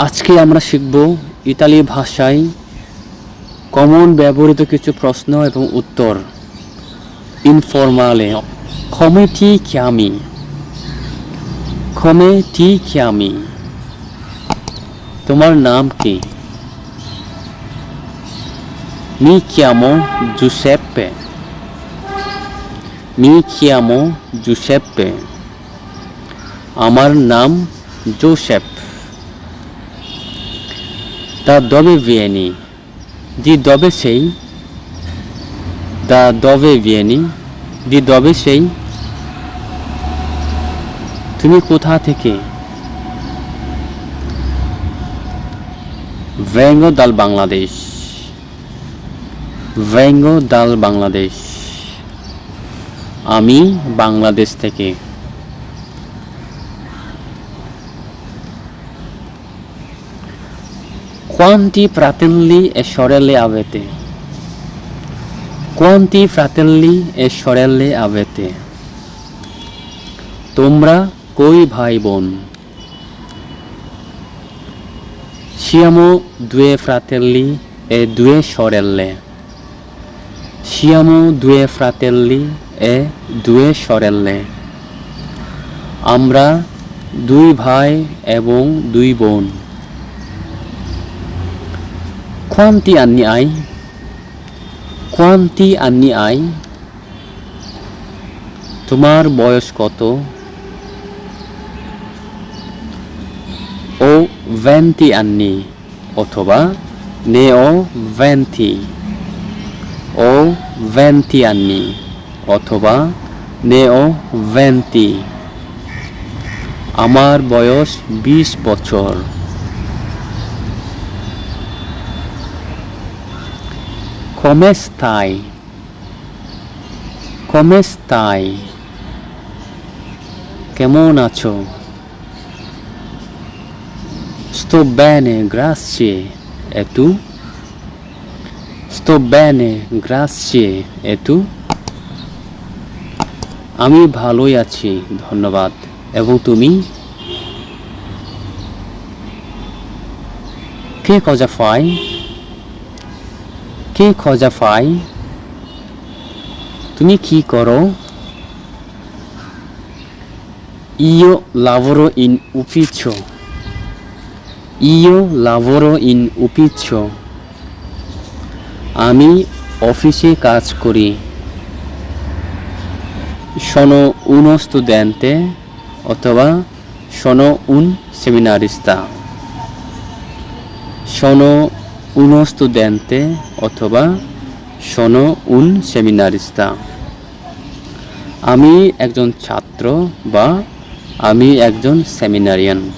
আজকে আমরা শিখব ইতালি ভাষায় কমন ব্যবহৃত কিছু প্রশ্ন এবং উত্তর ইনফরমালে। come ti chiami? come ti chiami? তোমার নাম কি? mi chiamo Giuseppe. mi chiamo Giuseppe. আমার নাম Joseph. Da dove vieni? Di dove sei? Da dove vieni? Di dove sei? তুমি কোথা থেকে? Vengo dal Bangladesh. Vengo dal Bangladesh. আমি বাংলাদেশ থেকে। Quanti fratelli e sorelle avete? Quanti fratelli e sorelle avete? তোমরা কই ভাই বোন? Siamo due fratelli e due sorelle. Siamo due fratelli e due sorelle. আমরা দুই ভাই এবং দুই বোন। Quanti anni hai? Quanti anni hai? তোমার বয়স কত? Ho 20 anni অথবা ne ho 20. Ho 20 anni অথবা ne ho 20. আমার বয়স 20 বছর। Come stai? Come stai? কেমন আছো? Sto bene, grazie. E tu? Sto bene, grazie. E tu? আমি ভালোই আছি, ধন্যবাদ। এবং তুমি? Che cosa fai? Che cosa fai? তুমি কি করো? Io lavoro in ufficio. Io lavoro in ufficio. আমি অফিসে কাজ করি। Sono uno studente অথবা sono un seminarista. Sono uno studente অথবা sono un seminarista. আমি একজন ছাত্র বা আমি একজন সেমিনারিয়ান।